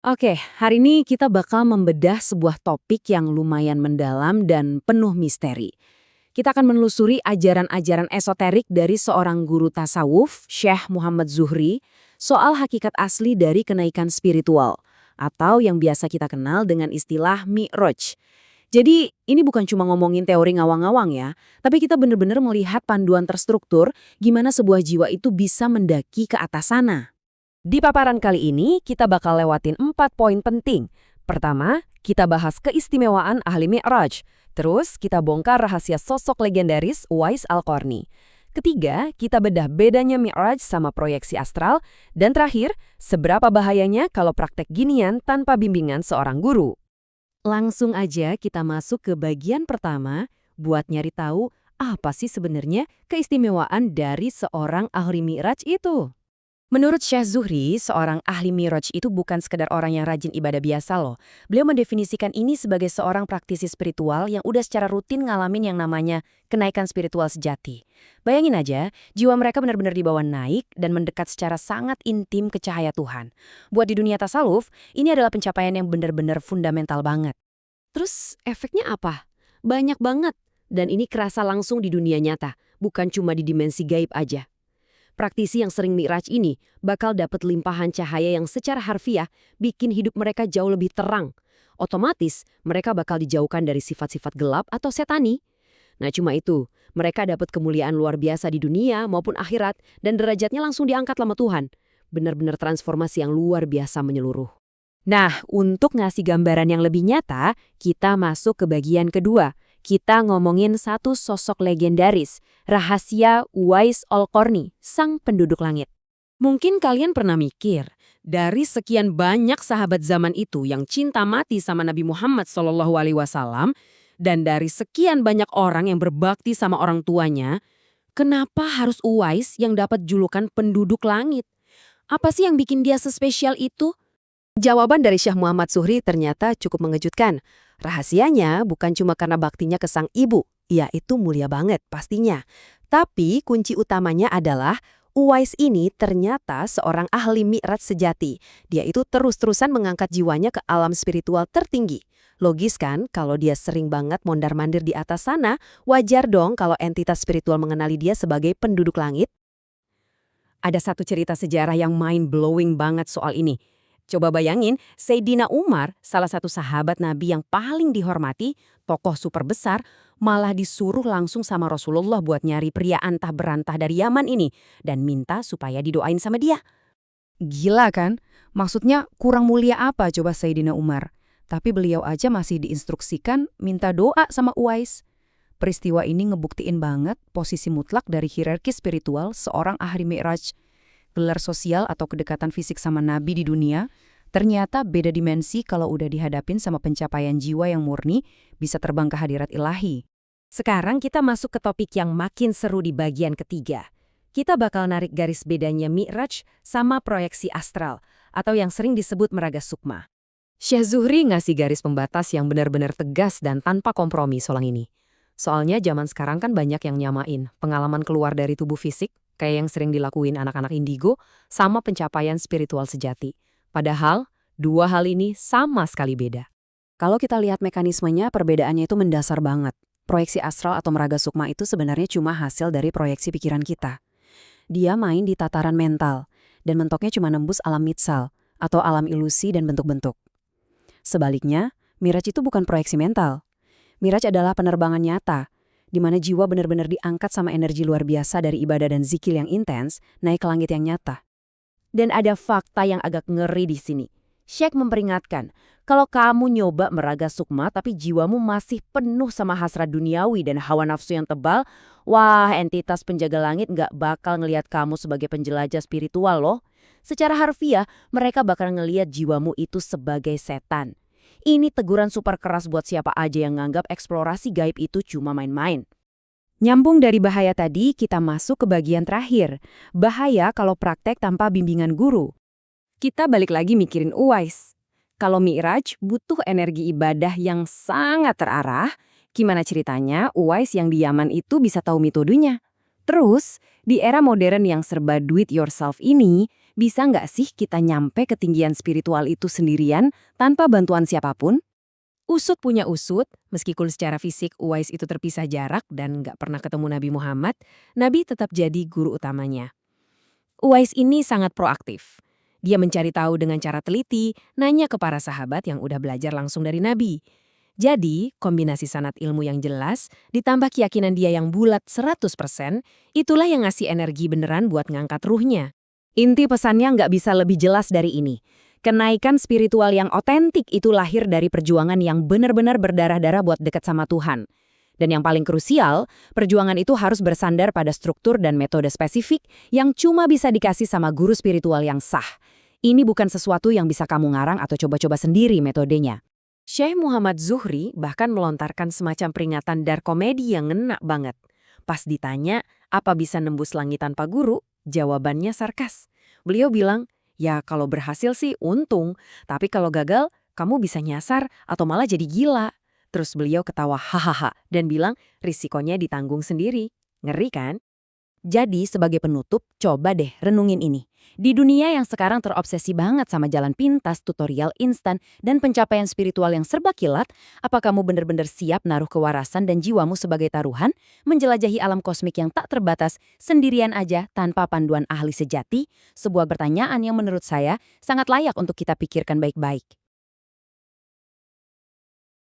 Oke, hari ini kita bakal membedah sebuah topik yang lumayan mendalam dan penuh misteri. Kita akan menelusuri ajaran-ajaran esoterik dari seorang guru tasawuf, Syekh Muhammad Zuhri, soal hakikat asli dari kenaikan spiritual, atau yang biasa kita kenal dengan istilah Mi'raj. Jadi, ini bukan cuma ngomongin teori ngawang-ngawang ya, tapi kita benar-benar melihat panduan terstruktur gimana sebuah jiwa itu bisa mendaki ke atas sana. Di paparan kali ini, kita bakal lewatin 4 poin penting. Pertama, kita bahas keistimewaan ahli Mi'raj. Terus, kita bongkar rahasia sosok legendaris Uwais Al-Qarni. Ketiga, kita bedah bedanya Mi'raj sama proyeksi astral. Dan terakhir, seberapa bahayanya kalau praktek ginian tanpa bimbingan seorang guru. Langsung aja kita masuk ke bagian pertama buat nyari tahu apa sih sebenarnya keistimewaan dari seorang ahli Mi'raj itu. Menurut Syekh Zuhri, seorang ahli Miraj itu bukan sekedar orang yang rajin ibadah biasa loh. Beliau mendefinisikan ini sebagai seorang praktisi spiritual yang udah secara rutin ngalamin yang namanya kenaikan spiritual sejati. Bayangin aja, jiwa mereka benar-benar dibawa naik dan mendekat secara sangat intim ke cahaya Tuhan. Buat di dunia tasawuf, ini adalah pencapaian yang benar-benar fundamental banget. Terus efeknya apa? Banyak banget. Dan ini kerasa langsung di dunia nyata, bukan cuma di dimensi gaib aja. Praktisi yang sering mi'raj ini bakal dapat limpahan cahaya yang secara harfiah bikin hidup mereka jauh lebih terang. Otomatis, mereka bakal dijauhkan dari sifat-sifat gelap atau setani. Nah cuma itu, mereka dapat kemuliaan luar biasa di dunia maupun akhirat dan derajatnya langsung diangkat sama Tuhan. Benar-benar transformasi yang luar biasa menyeluruh. Nah, untuk ngasih gambaran yang lebih nyata, kita masuk ke bagian kedua. Kita ngomongin satu sosok legendaris, rahasia Uwais Al-Qarni, sang penduduk langit. Mungkin kalian pernah mikir, dari sekian banyak sahabat zaman itu yang cinta mati sama Nabi Muhammad SAW, dan dari sekian banyak orang yang berbakti sama orang tuanya, kenapa harus Uwais yang dapat julukan penduduk langit? Apa sih yang bikin dia sespesial itu? Jawaban dari Syekh Muhammad Zuhri ternyata cukup mengejutkan. Rahasianya bukan cuma karena baktinya ke sang ibu, ya itu mulia banget pastinya. Tapi kunci utamanya adalah Uwais ini ternyata seorang ahli mi'raj sejati. Dia itu terus-terusan mengangkat jiwanya ke alam spiritual tertinggi. Logis kan kalau dia sering banget mondar-mandir di atas sana, wajar dong kalau entitas spiritual mengenali dia sebagai penduduk langit. Ada satu cerita sejarah yang mind-blowing banget soal ini. Coba bayangin, Sayyidina Umar, salah satu sahabat Nabi yang paling dihormati, tokoh super besar, malah disuruh langsung sama Rasulullah buat nyari pria antah berantah dari Yaman ini dan minta supaya didoain sama dia. Gila kan? Maksudnya kurang mulia apa coba Sayyidina Umar? Tapi beliau aja masih diinstruksikan minta doa sama Uwais. Peristiwa ini ngebuktiin banget posisi mutlak dari hierarki spiritual seorang ahli Mi'raj. Gelar sosial atau kedekatan fisik sama Nabi di dunia, ternyata beda dimensi kalau udah dihadapin sama pencapaian jiwa yang murni bisa terbang ke hadirat ilahi. Sekarang kita masuk ke topik yang makin seru di bagian ketiga. Kita bakal narik garis bedanya Mi'raj sama proyeksi astral, atau yang sering disebut meraga sukma. Syekh Zuhri ngasih garis pembatas yang benar-benar tegas dan tanpa kompromi soal ini. Soalnya zaman sekarang kan banyak yang nyamain pengalaman keluar dari tubuh fisik, kayak yang sering dilakuin anak-anak indigo, sama pencapaian spiritual sejati. Padahal, dua hal ini sama sekali beda. Kalau kita lihat mekanismenya, perbedaannya itu mendasar banget. Proyeksi astral atau meraga sukma itu sebenarnya cuma hasil dari proyeksi pikiran kita. Dia main di tataran mental, dan mentoknya cuma nembus alam mitsal, atau alam ilusi dan bentuk-bentuk. Sebaliknya, Miraj itu bukan proyeksi mental. Miraj adalah penerbangan nyata, di mana jiwa benar-benar diangkat sama energi luar biasa dari ibadah dan zikir yang intens, naik ke langit yang nyata. Dan ada fakta yang agak ngeri di sini. Syekh memperingatkan, kalau kamu nyoba meraga sukma tapi jiwamu masih penuh sama hasrat duniawi dan hawa nafsu yang tebal, wah entitas penjaga langit nggak bakal ngelihat kamu sebagai penjelajah spiritual loh. Secara harfiah, mereka bakal ngelihat jiwamu itu sebagai setan. Ini teguran super keras buat siapa aja yang nganggap eksplorasi gaib itu cuma main-main. Nyambung dari bahaya tadi, kita masuk ke bagian terakhir. Bahaya kalau praktek tanpa bimbingan guru. Kita balik lagi mikirin Uwais. Kalau Mi'raj butuh energi ibadah yang sangat terarah, gimana ceritanya Uwais yang di Yaman itu bisa tahu metodenya? Terus, di era modern yang serba do it yourself ini, bisa nggak sih kita nyampe ketinggian spiritual itu sendirian tanpa bantuan siapapun? Usut punya usut, meskipun secara fisik Uwais itu terpisah jarak dan nggak pernah ketemu Nabi Muhammad, Nabi tetap jadi guru utamanya. Uwais ini sangat proaktif. Dia mencari tahu dengan cara teliti, nanya ke para sahabat yang udah belajar langsung dari Nabi. Jadi, kombinasi sanad ilmu yang jelas, ditambah keyakinan dia yang bulat 100%, itulah yang ngasih energi beneran buat ngangkat ruhnya. Inti pesannya nggak bisa lebih jelas dari ini. Kenaikan spiritual yang otentik itu lahir dari perjuangan yang benar-benar berdarah-darah buat dekat sama Tuhan. Dan yang paling krusial, perjuangan itu harus bersandar pada struktur dan metode spesifik yang cuma bisa dikasih sama guru spiritual yang sah. Ini bukan sesuatu yang bisa kamu ngarang atau coba-coba sendiri metodenya. Syekh Muhammad Zuhri bahkan melontarkan semacam peringatan dar komedi yang ngena banget. Pas ditanya, apa bisa nembus langit tanpa guru? Jawabannya sarkas. Beliau bilang, ya kalau berhasil sih untung, tapi kalau gagal, kamu bisa nyasar atau malah jadi gila. Terus beliau ketawa hahaha dan bilang, risikonya ditanggung sendiri. Ngeri kan? Jadi sebagai penutup, coba deh renungin ini. Di dunia yang sekarang terobsesi banget sama jalan pintas, tutorial instan, dan pencapaian spiritual yang serba kilat, apa kamu benar-benar siap naruh kewarasan dan jiwamu sebagai taruhan, menjelajahi alam kosmik yang tak terbatas, sendirian aja tanpa panduan ahli sejati? Sebuah pertanyaan yang menurut saya sangat layak untuk kita pikirkan baik-baik.